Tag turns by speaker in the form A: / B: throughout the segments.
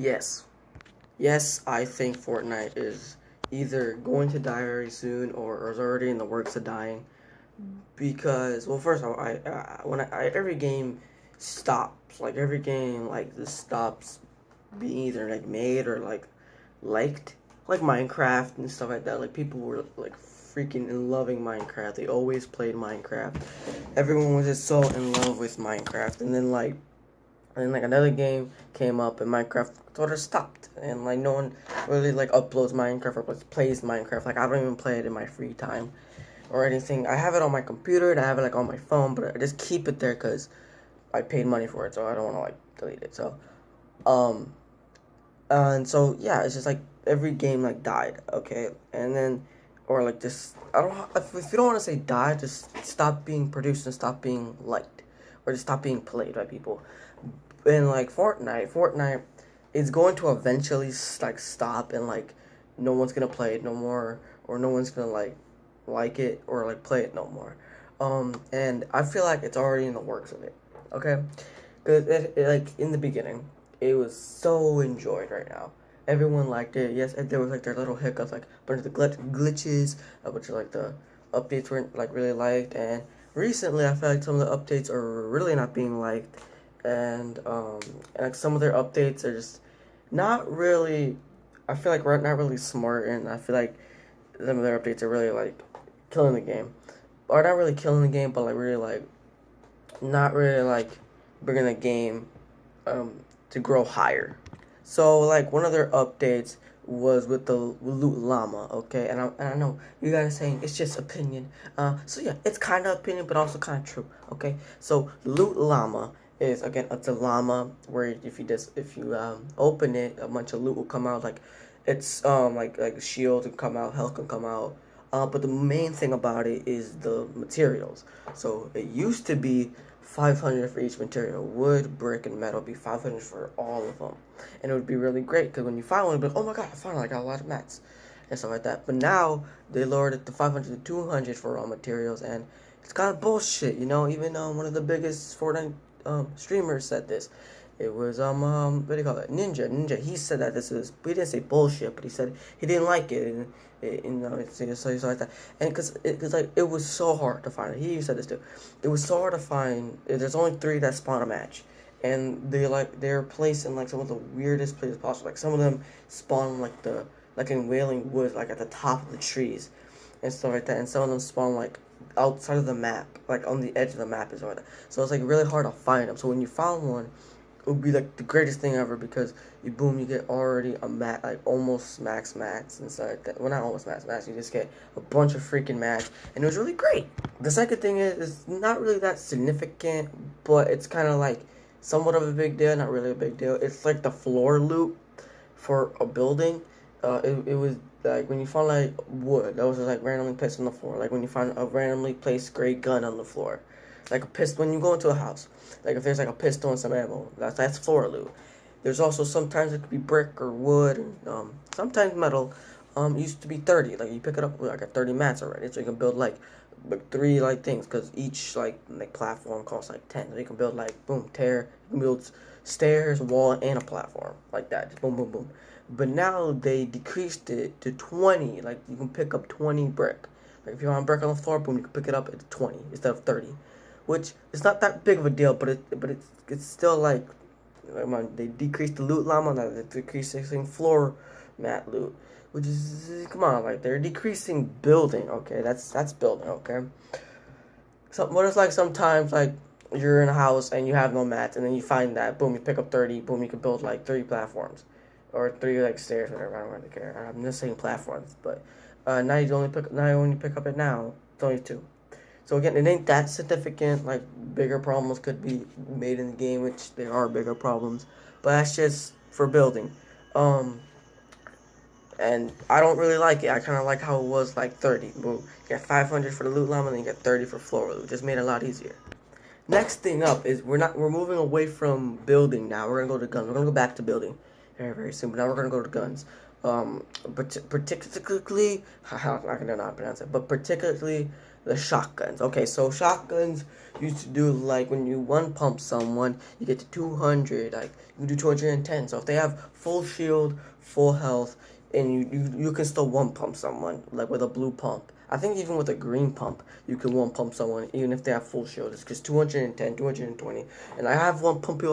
A: Yes. Yes, I think Fortnite is either going to die very soon or is already in the works of dying. Because, well, first of all, every game stops. Like, every game, like, just stops being either, like, made or, like, liked. Like Minecraft and stuff like that. Like, people were, like, freaking in loving Minecraft. They always played Minecraft. Everyone was just so in love with Minecraft. And then another game came up and Minecraft sort of stopped, and like no one really like uploads Minecraft or plays Minecraft. Like I don't even play it in my free time or anything. I have it on my computer and I have it like on my phone, but I just keep it there because I paid money for it, so I don't want to like delete it. So um and so yeah, it's just like every game like died, okay, and then or like just I don't if you don't want to say died, just stop being produced and stop being liked or just stop being played by people. And like Fortnite is going to eventually like stop and like no one's gonna play it no more or no one's gonna like it or like play it no more. And I feel like it's already in the works of it. Okay, because like in the beginning, it was so enjoyed right now. Everyone liked it. Yes, and there was like their little hiccups, like a bunch of the glitches, a bunch of like the updates weren't like really liked, and recently I feel like some of the updates are really not being liked, and like some of their updates are just not really. I feel like we're not really smart, and I feel like some of their updates are really like killing the game, or not really killing the game, but like really like not really like bringing the game um, to grow higher. So like one of their updates was with the loot llama, okay, and I know you guys are saying it's just opinion. So yeah, it's kind of opinion, but also kind of true, okay. So loot llama is again it's a llama where if you open it, a bunch of loot will come out. Like it's like shield can come out, health can come out. But the main thing about it is the materials. So it used to be 500 for each material. Wood, brick, and metal would be 500 for all of them. And it would be really great because when you find one, you'd be like, oh my god, I finally got a lot of mats and stuff like that. But now they lowered it to 500 to 200 for raw materials, and it's kind of bullshit, you know. Even one of the biggest Fortnite streamers said this. It was what do you call it? Ninja. He said that this is. He didn't say bullshit, but he said he didn't like it, and you know, it's like that. And because like it was so hard to find. He said this too. It was so hard to find. There's only 3 that spawn a match, and they're placed in like some of the weirdest places possible. Like some of them spawn like in Wailing Woods, like at the top of the trees, and stuff like that. And some of them spawn like outside of the map, like on the edge of the map is like that. So it's like really hard to find them. So when you found one, it would be like the greatest thing ever because you get already a mat like almost max mats and stuff like that. Well, not almost max, you just get a bunch of freaking mats, and it was really great. The second thing is not really that significant, but it's kind of like somewhat of a big deal, not really a big deal. It's like the floor loot for a building. It was like when you find like wood that was just like randomly placed on the floor. Like when you find a randomly placed gray gun on the floor, like a pistol. When you go into a house, like if there's like a pistol and some ammo, that's floor loot. There's also sometimes it could be brick or wood, and sometimes metal. It used to be 30. Like you pick it up with like a 30 mats already, so you can build like 3 like things because each like platform costs like 10. So you can build like boom tear. You can build stairs, wall, and a platform like that. Just boom, boom, boom. But now they decreased it to 20. Like you can pick up 20 brick. Like if you want brick on the floor, boom, you can pick it up at 20 instead of 30, which is not that big of a deal. But it's still like they decreased the loot llama, now they're decreasing floor mat loot, which is come on, like they're decreasing building. Okay, that's building. Okay, so what it's like sometimes like you're in a house and you have no mats, and then you find that boom, you pick up 30, boom, you can build like 3 platforms or 3 like stairs, whatever. I don't really care. I'm just saying platforms, but now you only pick up it now. It's only 2. So again, it ain't that significant. Like bigger problems could be made in the game, which there are bigger problems, but that's just for building. Um, and I don't really like it. I kind of like how it was like 30. Boom, you get 500 for the loot llama, and then you get 30 for floor loot. Just made it a lot easier. Next thing up is we're moving away from building now. We're gonna go to guns. We're gonna go back to building very very soon. But now we're gonna go to guns. But particularly, I can not pronounce it, but particularly the shotguns. Okay, so shotguns used to do like when you one pump someone, you get to 200. Like you do 210. So if they have full shield, full health, and you can still one pump someone like with a blue pump. I think even with a green pump, you can one pump someone even if they have full shield. It's just 210, 220. And I have one pump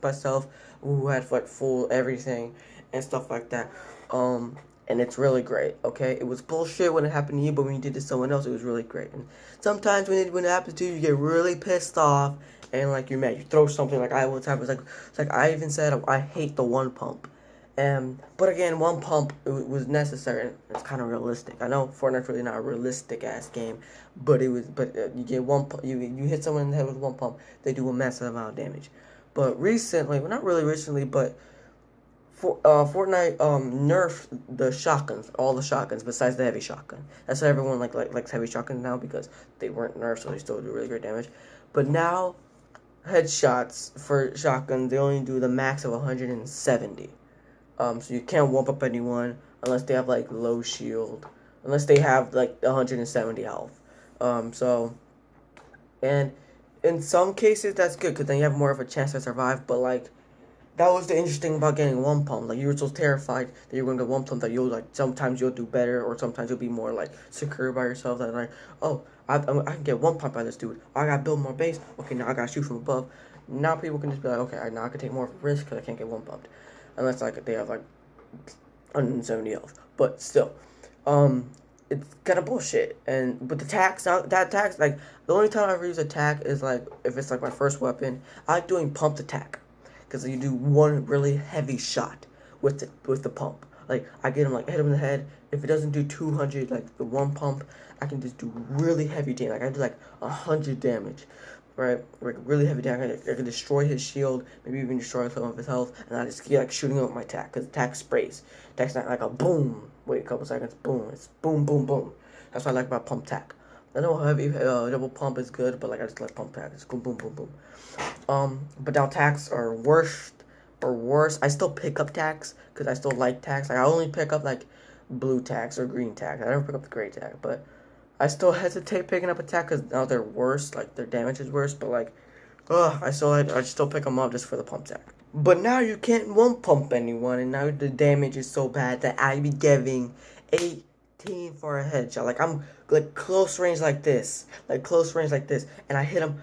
A: myself who had like full everything and stuff like that. And it's really great. Okay, it was bullshit when it happened to you, but when you did it to someone else, it was really great. And sometimes when it happens to you, you get really pissed off and like you're mad. You throw something like I one time. It's like I even said I hate the one pump. But again, one pump was necessary. It's kind of realistic. I know Fortnite's really not a realistic ass game, but you get one you hit someone in the head with one pump, they do a massive amount of damage. But recently, well, not really recently, but Fortnite nerfed the shotguns, all the shotguns besides the heavy shotgun. That's why everyone likes heavy shotguns now because they weren't nerfed, so they still do really great damage. But now, headshots for shotguns they only do the max of 170. So you can't whoop up anyone unless they have like low shield, unless they have like 170 health. And in some cases that's good because then you have more of a chance to survive. But like that was the interesting about getting one pump. Like you were so terrified that you were gonna get one pump that you'll like sometimes you'll do better or sometimes you'll be more like secure by yourself. That like I can get one pump by this dude. I gotta build more base. Okay, now I gotta shoot from above. Now people can just be like, okay, now I can take more of a risk because I can't get one pumped. Unless like they have like 170 health, but still, it's kind of bullshit. And but the tax now that tax like the only time I ever use attack is like if it's like my first weapon. I like doing pumped attack because you do one really heavy shot with the pump. Like I get him like hit him in the head. If it doesn't do 200 like the one pump, I can just do really heavy damage. Like I do like 100 damage. Right, like really heavy damage. I can destroy his shield, maybe even destroy some of his health, and I just keep like shooting him with my tack, because tack sprays. Tack's not like a boom. Wait a couple seconds, boom. It's boom, boom, boom. That's what I like about pump tack. I know heavy double pump is good, but like I just like pump tack. It's boom, boom, boom, boom. But now tacks are worse. I still pick up tacks because I still like tacks. Like I only pick up like blue tacks or green tacks. I never pick up the gray tack, but I still hesitate picking up attack because now they're worse, like their damage is worse. But like, I still pick them up just for the pump attack. But now you can't one pump anyone, and now the damage is so bad that I be giving 18 for a headshot. Like I'm like close range like this, and I hit him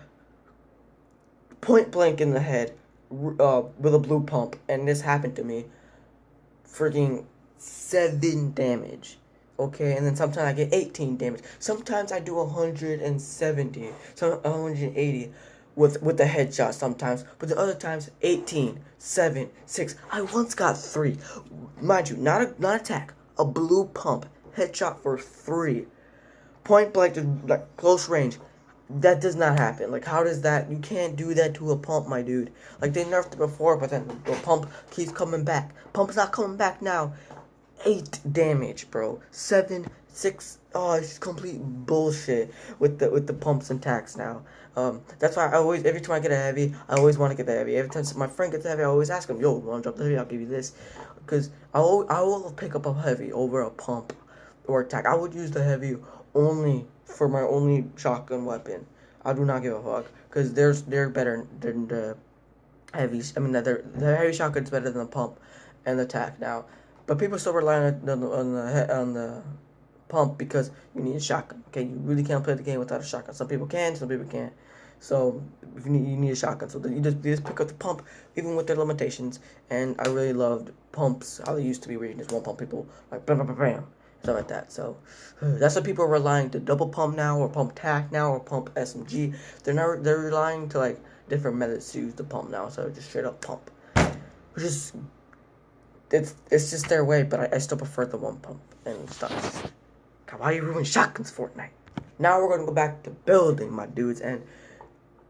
A: point blank in the head with a blue pump, and this happened to me. Freaking 7 damage. Okay, and then sometimes I get 18 damage. Sometimes I do 170, 180 with the headshot sometimes. But the other times, 18, 7, 6. I once got 3. Mind you, not attack. A blue pump. Headshot for 3. Point blank, like close range. That does not happen. Like, how does that? You can't do that to a pump, my dude. Like, they nerfed it before, but then the pump keeps coming back. Pump's not coming back now. 8 damage, bro. 7, 6. Oh, it's complete bullshit with the pumps and tacks now. That's why every time I get a heavy, I always want to get the heavy. Every time my friend gets a heavy, I always ask him, yo, want to drop the heavy? I'll give you this. Because I will pick up a heavy over a pump or attack. I would use the heavy only for my only shotgun weapon. I do not give a fuck. Because they're better than the heavies. I mean, the heavy shotgun's better than the pump and the attack now. But people still rely on the pump because you need a shotgun. Okay, you really can't play the game without a shotgun. Some people can, some people can't. So you need a shotgun. So you just pick up the pump, even with their limitations. And I really loved pumps how they used to be, where you just one pump people like bam, bam, bam, bam, stuff like that. So that's what people are relying to double pump now, or pump tack now, or pump SMG. They're relying to like different methods to use the pump now. So just straight up pump, which is. It's just their way, but I still prefer the one pump and stuff. God, why you ruin shotguns, Fortnite? Now we're gonna go back to building, my dudes, and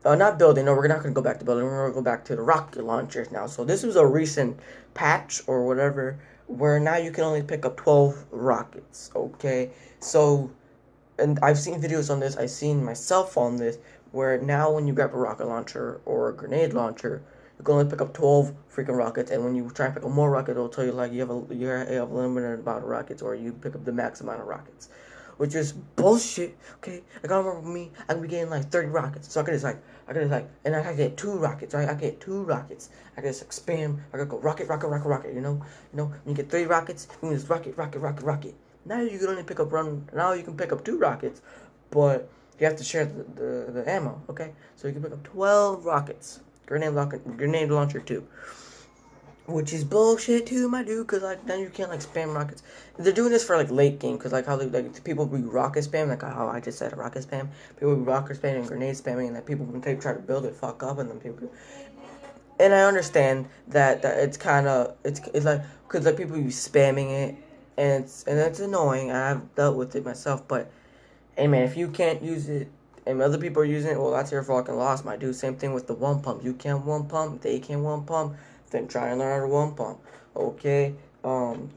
A: not building. No, we're not gonna go back to building. We're gonna go back to the rocket launchers now. So this was a recent patch or whatever, where now you can only pick up 12 rockets. Okay, so, and I've seen videos on this. I've seen myself on this, where now when you grab a rocket launcher or a grenade launcher, you can only pick up 12 freaking rockets, and when you try to pick up more rockets, it'll tell you like you have a limited amount of rockets, or you pick up the max amount of rockets. which is bullshit. Okay, like I remember me, I can be getting like 30 rockets, so I could just and I can get 2 rockets, right? I get 2 rockets. I can just like spam. I could go rocket. When you get 3 rockets, you can just rocket. Now you can only pick up Now you can pick up 2 rockets, but you have to share the ammo. Okay, so you can pick up 12 rockets. Grenade launcher too. Which is bullshit too, my dude, because like then you can't like spam rockets. They're doing this for like late game, because like how they, like people be rocket spam, like how I just said rocket spam. People be rocket spamming and grenade spamming, and then people when they try to build it fuck up, and then people. And I understand that it's kind of it's like because like people be spamming it, and it's annoying. I've dealt with it myself, but hey man, if you can't use it and other people are using it, well that's your fucking loss, my dude. Same thing with the one pump. You can't one pump, they can't one pump. Then try and learn how to one pump. Okay?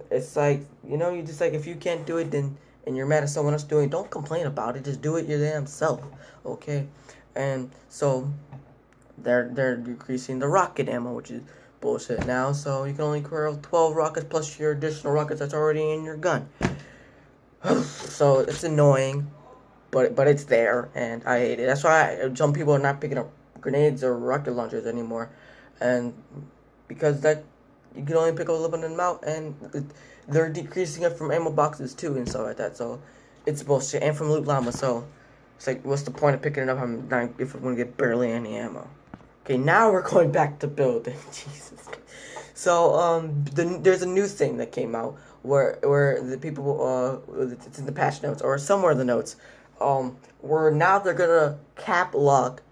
A: It's like, you just like if you can't do it then and you're mad at someone else doing it, don't complain about it. Just do it your damn self. Okay? And so they're decreasing the rocket ammo, which is bullshit now. So you can only carry 12 rockets plus your additional rockets that's already in your gun. So it's annoying, but it's there, and I hate it. That's why some people are not picking up grenades or rocket launchers anymore, and because that you can only pick up a limited amount, and they're decreasing it from ammo boxes too and stuff like that. So it's bullshit, and from loot llama. So it's like, what's the point of picking it up if I'm gonna get barely any ammo? Okay, now we're going back to building. Jesus. So there's a new thing that came out where the people it's in the patch notes or somewhere in the notes, where now they're gonna cap lock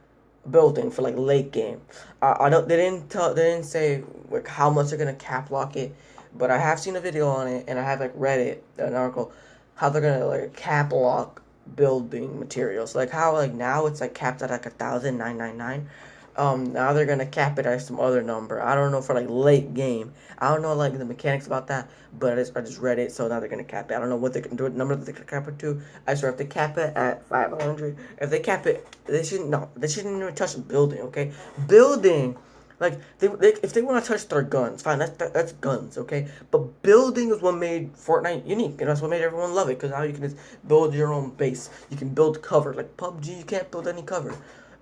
A: building for like late game. They didn't say like how much they're gonna cap lock it, but I have seen a video on it, and I have like read an article how they're gonna like cap lock building materials, like how like now it's like capped at like 1,999. Now they're gonna cap it at some other number. I don't know, for like late game. I don't know like the mechanics about that, but I just read it, so now they're gonna cap it. I don't know what they can do, number that they can cap it to. I swear if they cap it at 500, if they cap it, they shouldn't even touch the building. Okay, building. Like if they want to touch their guns, fine. That's guns, okay. But building is what made Fortnite unique, and that's what made everyone love it. Because now you can just build your own base. You can build cover. Like PUBG, you can't build any cover.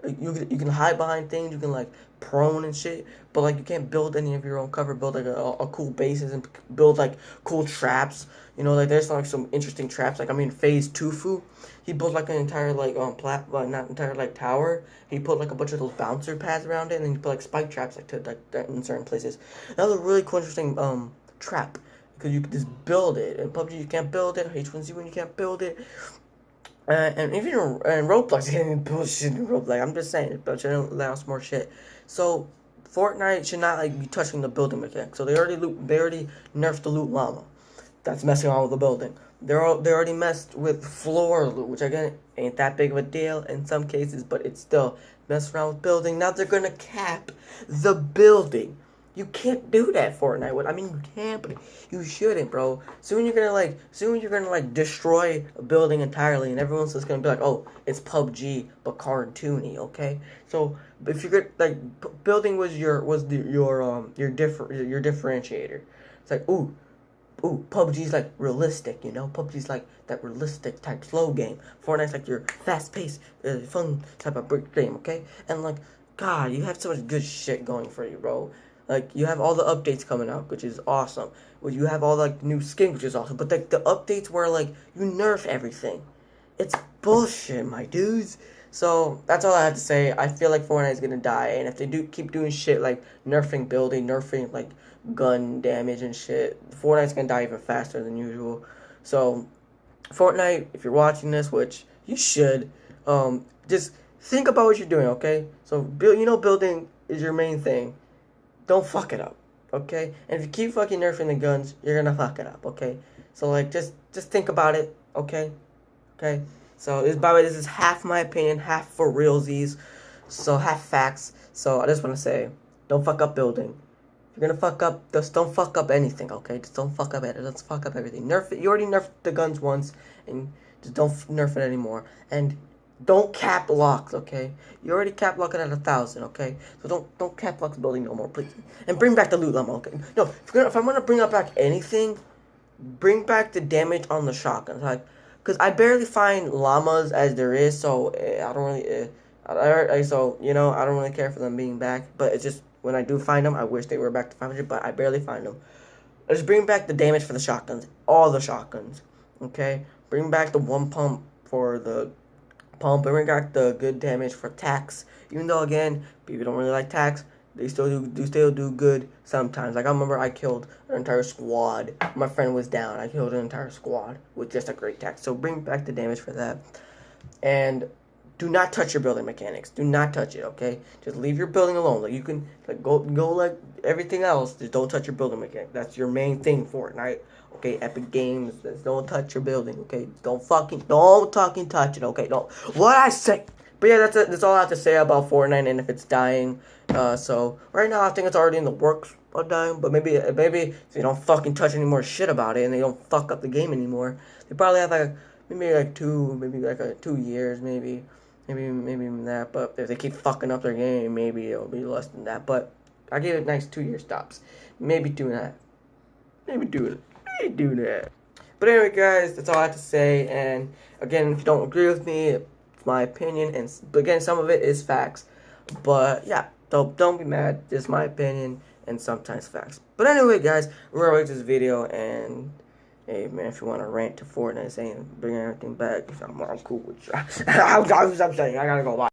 A: You can hide behind things. You can like prone and shit, but like you can't build any of your own cover. Build like a cool bases and build like cool traps. Like there's like some interesting traps. Like Phase Tufu, he built like an entire like not entire like tower. He put like a bunch of those bouncer pads around it, and then he put like spike traps like to like that in certain places. That was a really cool, interesting trap, because you can just build it. In PUBG you can't build it. H1Z1 you can't build it. And even in Roblox, you can't even build shit in Roblox. I'm just saying, but you don't allow some more shit. So Fortnite should not like be touching the building mechanic. So they already nerfed the loot llama. That's messing around with the building. They already messed with floor loot, which again ain't that big of a deal in some cases, but it's still messing around with building. Now they're gonna cap the building. You can't do that, Fortnite. You can, but you shouldn't, bro. Soon you're gonna destroy a building entirely, and everyone's just gonna be like, oh, it's PUBG but cartoony, okay? So if you're building was your differentiator. It's like, ooh, PUBG's like realistic, PUBG's like that realistic type slow game. Fortnite's like your fast paced, fun type of brick game, okay? And like, God, you have so much good shit going for you, bro. Like, you have all the updates coming out, which is awesome. Well, you have all, like, new skins, which is awesome. But, like, the updates where, like, you nerf everything. It's bullshit, my dudes. So, that's all I have to say. I feel like Fortnite is gonna die. And if they do keep doing shit like nerfing building, nerfing, like, gun damage and shit, Fortnite's gonna die even faster than usual. So, Fortnite, if you're watching this, which you should, just think about what you're doing, okay? So, building is your main thing. Don't fuck it up, okay? And if you keep fucking nerfing the guns, you're gonna fuck it up, okay? So, like, just think about it, okay? Okay? So, by the way, this is half my opinion, half for realsies, so half facts. So, I just want to say, don't fuck up building. If you're gonna fuck up, just don't fuck up anything, okay? Just don't fuck up it. Let's fuck up everything. Nerf it. You already nerfed the guns once, and just don't nerf it anymore. And don't cap locks, okay? You already cap lock it at 1,000, okay? So don't cap lock the building no more, please. And bring back the loot llama, okay? No, if I'm gonna bring up back anything, bring back the damage on the shotguns, like, because I barely find llamas as there is, so I don't really. So I don't really care for them being back, but it's just when I do find them, I wish they were back to 500, but I barely find them. Let's bring back the damage for the shotguns, all the shotguns. Okay, bring back the one pump for the pump, and bring back the good damage for tax. Even though again, people don't really like tax, they still do good sometimes. Like I remember I killed an entire squad. My friend was down. I killed an entire squad with just a great tax. So bring back the damage for that, and do not touch your building mechanics. Do not touch it, okay? Just leave your building alone. Like you can go like everything else. Just don't touch your building mechanics. That's your main thing, Fortnite. Okay, Epic Games. Just don't touch your building, okay? Don't fucking touch it, okay? Don't. What I say. But yeah, that's all I have to say about Fortnite and if it's dying. So right now I think it's already in the works of dying. But maybe if they don't fucking touch any more shit about it and they don't fuck up the game anymore, they probably have maybe 2 years maybe. Maybe even that, but if they keep fucking up their game, maybe it'll be less than that. But I gave it nice 2 year stops. Maybe do that. Maybe do that. But anyway, guys, that's all I have to say. And again, if you don't agree with me, it's my opinion. And again, some of it is facts. But yeah, don't be mad. Just my opinion and sometimes facts. But anyway, guys, we're gonna rate this video and. Hey man, if you want to rant to Fortnite saying bring everything back, I'm cool with you. I'm saying I gotta go. Bye.